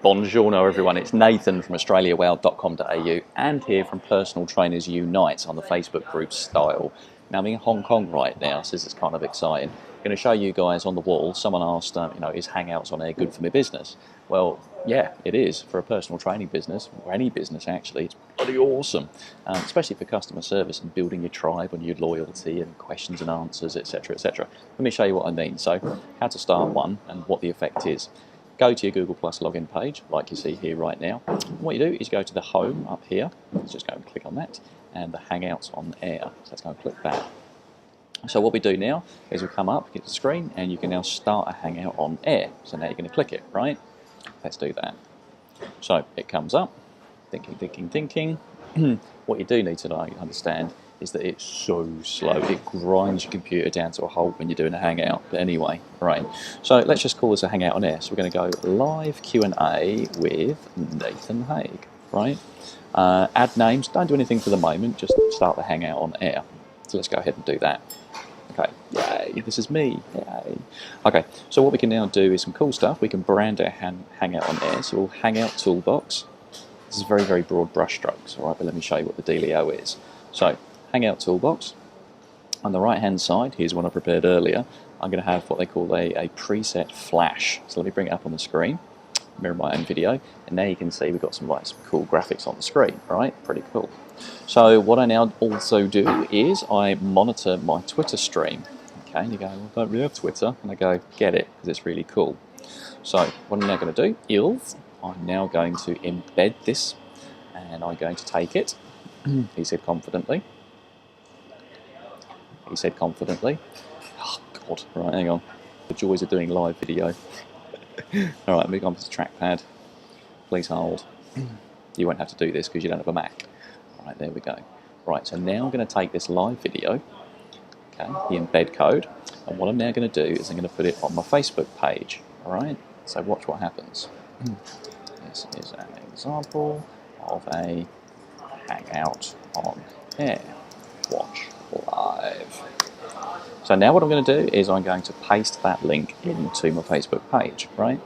Buongiorno everyone, it's Nathan from australiawow.com.au and here from Personal Trainers Unite on the Facebook group Style. Now I'm in Hong Kong right now, so this is kind of exciting. I'm going to show you guys on the wall. Someone asked, is Hangouts on air good for my business? Well, yeah, it is for a personal training business, or any business actually. It's pretty awesome, especially for customer service and building your tribe and your loyalty and questions and answers, etc, etc. Let me show you what I mean. So, how to start one and what the effect is. Go to your Google Plus login page, like you see here right now. And what you do is go to the home up here. Let's just go and click on that, and the Hangouts on air. So let's go and click that. So what we do now is we come up, get the screen, and you can now start a Hangout on air. So now you're going to click it, right? Let's do that. So it comes up, thinking. What you do need to understand is that it's so slow. It grinds your computer down to a halt when you're doing a Hangout. But anyway, right. So let's just call this a Hangout on air. So we're going to go live Q&A with Nathan Haig, right? Add names. Don't do anything for the moment. Just start the Hangout on air. So let's go ahead and do that. Okay, yay, this is me, yay. Okay, so what we can now do is some cool stuff. We can brand our Hangout on air. So we'll Hangout Toolbox. This is very, very broad brush strokes, all right, but let me show you what the dealio is. So, Hangout Toolbox. On the right-hand side, here's one I prepared earlier. I'm going to have what they call a preset flash. So let me bring it up on the screen, mirror my own video, and now you can see we've got some cool graphics on the screen, right? Pretty cool. So what I now also do is I monitor my Twitter stream. Okay, and you go, well, I don't really have Twitter, and I go, get it, because it's really cool. So what I'm now going to do is I'm now going to embed this, and I'm going to take it. He said confidently. He said confidently. Oh God! Right, hang on. The joys of doing live video. All right, move on to the trackpad. Please hold. You won't have to do this because you don't have a Mac. All right, there we go. Right, so now I'm going to take this live video. Okay, the embed code, and what I'm now going to do is I'm going to put it on my Facebook page. All right. So watch what happens. This is an example of a Hangout on air. Watch live. So now what I'm going to do is I'm going to paste that link into my Facebook page, right?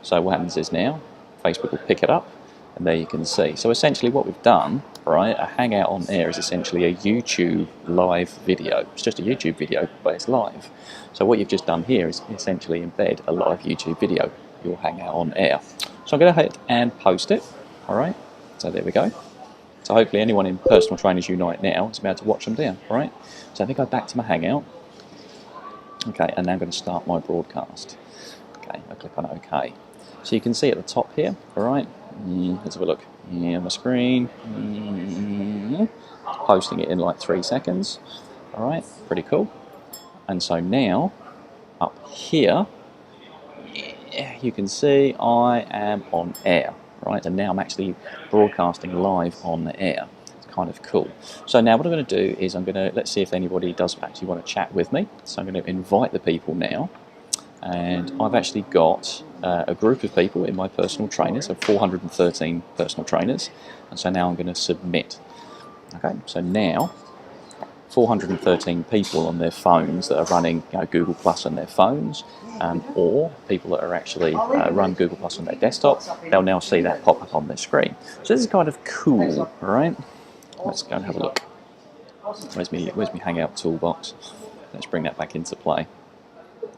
So what happens is now Facebook will pick it up, and there you can see. So essentially what we've done, right, a Hangout on air is essentially a YouTube live video. It's just a YouTube video, but it's live. So what you've just done here is essentially embed a live YouTube video, your Hangout on air. So I'm going to hit and post it, all right? So there we go. So hopefully anyone in Personal Trainers Unite now is about to watch them down, all right? So let me go back to my Hangout. Okay, and now I'm going to start my broadcast. Okay, I click on OK. So you can see at the top here, all right? Let's have a look. Yeah, on my screen. Posting it in like 3 seconds. All right, pretty cool. And so now, up here, you can see I am on air, right? And now I'm actually broadcasting live on the air. It's kind of cool. So now what I'm going to do is let's see if anybody does actually want to chat with me. So I'm going to invite the people now. And I've actually got a group of people in my personal trainers, so 413 personal trainers. And so now I'm going to submit. Okay, so now 413 people on their phones that are running Google Plus on their phones, or people that are actually run Google Plus on their desktop, they'll now see that pop up on their screen. So this is kind of cool, right? Let's go and have a look. Where's my Hangout Toolbox? Let's bring that back into play.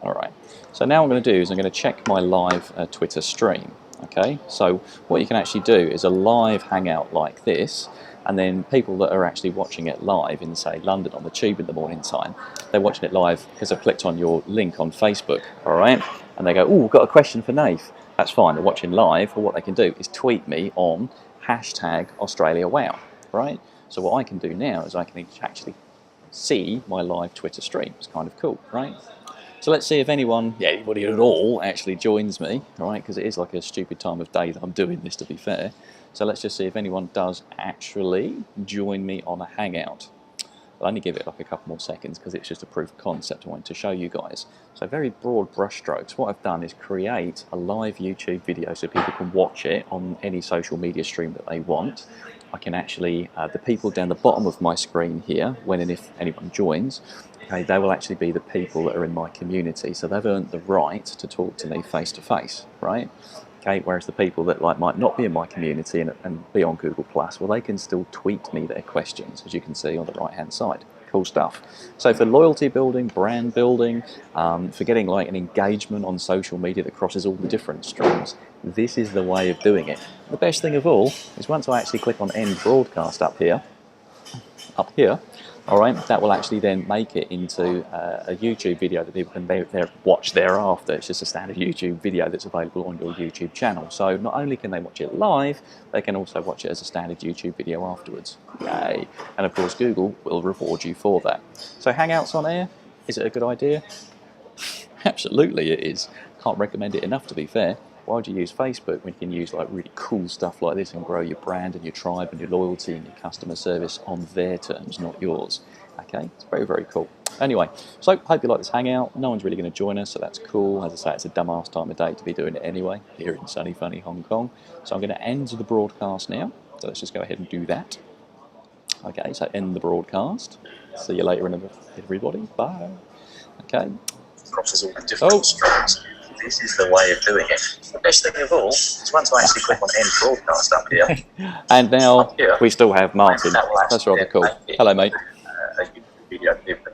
All right. So now what I'm going to do is I'm going to check my live Twitter stream. Okay. So what you can actually do is a live Hangout like this. And then people that are actually watching it live in, say, London on the tube in the morning time, they're watching it live because they've clicked on your link on Facebook, all right? And they go, oh, got a question for Nath. That's fine, they're watching live, or what they can do is tweet me on #AustraliaWow, right? So what I can do now is I can actually see my live Twitter stream. It's kind of cool, right? So let's see if anybody at all actually joins me, all right? Because it is like a stupid time of day that I'm doing this, to be fair. So let's just see if anyone does actually join me on a Hangout. I'll only give it like a couple more seconds because it's just a proof of concept I wanted to show you guys. So very broad brush strokes. What I've done is create a live YouTube video so people can watch it on any social media stream that they want. I can actually, the people down the bottom of my screen here, when and if anyone joins, okay, they will actually be the people that are in my community. So they've earned the right to talk to me face to face, right? Okay, whereas the people that might not be in my community and be on Google Plus, well, they can still tweet me their questions, as you can see on the right hand side. Cool stuff. So for loyalty building, brand building, for getting like an engagement on social media that crosses all the different streams, this is the way of doing it. The best thing of all is once I actually click on end broadcast up here, all right, that will actually then make it into a YouTube video that people can watch thereafter. It's just a standard YouTube video that's available on your YouTube channel. So not only can they watch it live, they can also watch it as a standard YouTube video afterwards. Yay! And of course, Google will reward you for that. So Hangouts on air, is it a good idea? Absolutely it is. Can't recommend it enough, to be fair. Why would you use Facebook when you can use like really cool stuff like this and grow your brand and your tribe and your loyalty and your customer service on their terms, not yours? Okay, it's very, very cool. Anyway, so hope you like this Hangout. No one's really going to join us, so that's cool. As I say, it's a dumbass time of day to be doing it anyway, here in sunny, funny Hong Kong. So I'm going to end the broadcast now. So let's just go ahead and do that. Okay, so end the broadcast. See you later, everybody. Bye. Okay. Crosses all the different streams. This is the way of doing it. The best thing of all is once I actually click on end broadcast up here. And now we still have Martin. That's rather cool. Hello, mate.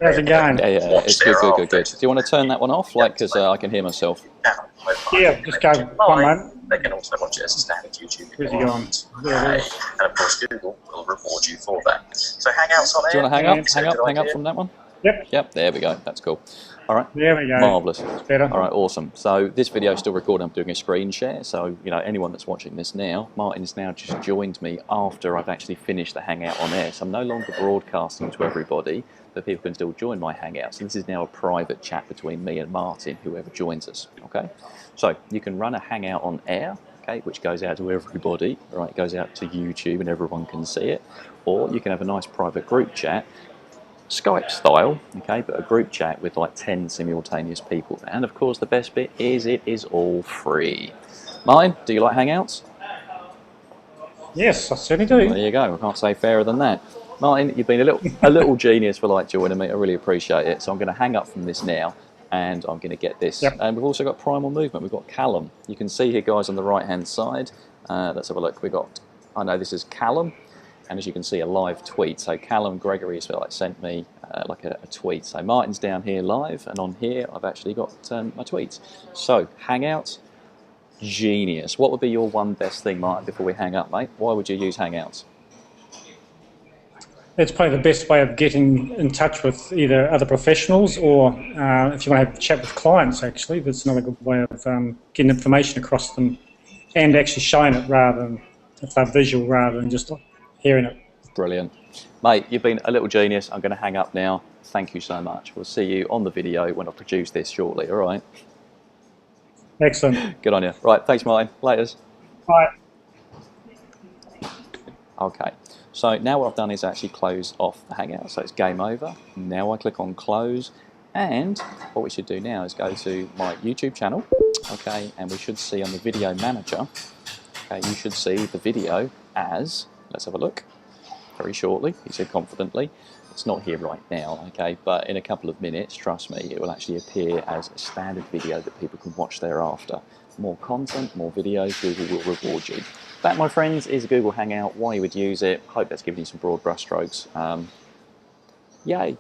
How's it going? Yeah, it's good. Do you want to turn that one off, like, because I can hear myself? Yeah, just go one moment. They can also watch it as a standard YouTube video. Where's he going? And of course, Google will reward you for that. So Hangouts on air. Do you want to hang up from that one? Yep, there we go. That's cool. All right. There we go. Marvellous. It's better. All right, awesome. So this video is still recording. I'm doing a screen share. So, you know, anyone that's watching this now, Martin's now just joined me after I've actually finished the Hangout on air. So I'm no longer broadcasting to everybody, but people can still join my Hangout. So this is now a private chat between me and Martin, whoever joins us, okay? So you can run a Hangout on air, okay, which goes out to everybody, right? It goes out to YouTube and everyone can see it. Or you can have a nice private group chat, Skype style, okay, but a group chat with like 10 simultaneous people. And of course, the best bit is it is all free. Martin, do you like Hangouts? Yes, I certainly do. Well, there you go. I can't say fairer than that. Martin, you've been a little genius for like joining me. I really appreciate it. So I'm going to hang up from this now, and I'm going to get this. Yep. And we've also got Primal Movement. We've got Callum. You can see here, guys, on the right-hand side. Let's have a look. I know this is Callum. And as you can see, a live tweet. So Callum Gregory has sent me like a tweet. So Martin's down here live, and on here I've actually got my tweets. So Hangouts, genius. What would be your one best thing, Martin, before we hang up, mate? Why would you use Hangouts? It's probably the best way of getting in touch with either other professionals or if you want to have a chat with clients, actually. That's another good way of getting information across them and actually showing it rather than, if they're visual, rather than just hearing it. Brilliant. Mate, you've been a little genius. I'm going to hang up now. Thank you so much. We'll see you on the video when I produce this shortly, all right? Excellent. Good on you. Right, thanks, Martin. Laters. Bye. Okay, so now what I've done is actually close off the Hangout, so it's game over. Now I click on close, and what we should do now is go to my YouTube channel, okay, and we should see on the video manager, okay, you should see the video as, let's have a look, very shortly, he said confidently. It's not here right now, okay, but in a couple of minutes, trust me, it will actually appear as a standard video that people can watch thereafter. More content, more videos, Google will reward you. That, my friends, is a Google Hangout. Why you would use it. Hope that's given you some broad brushstrokes. Yay.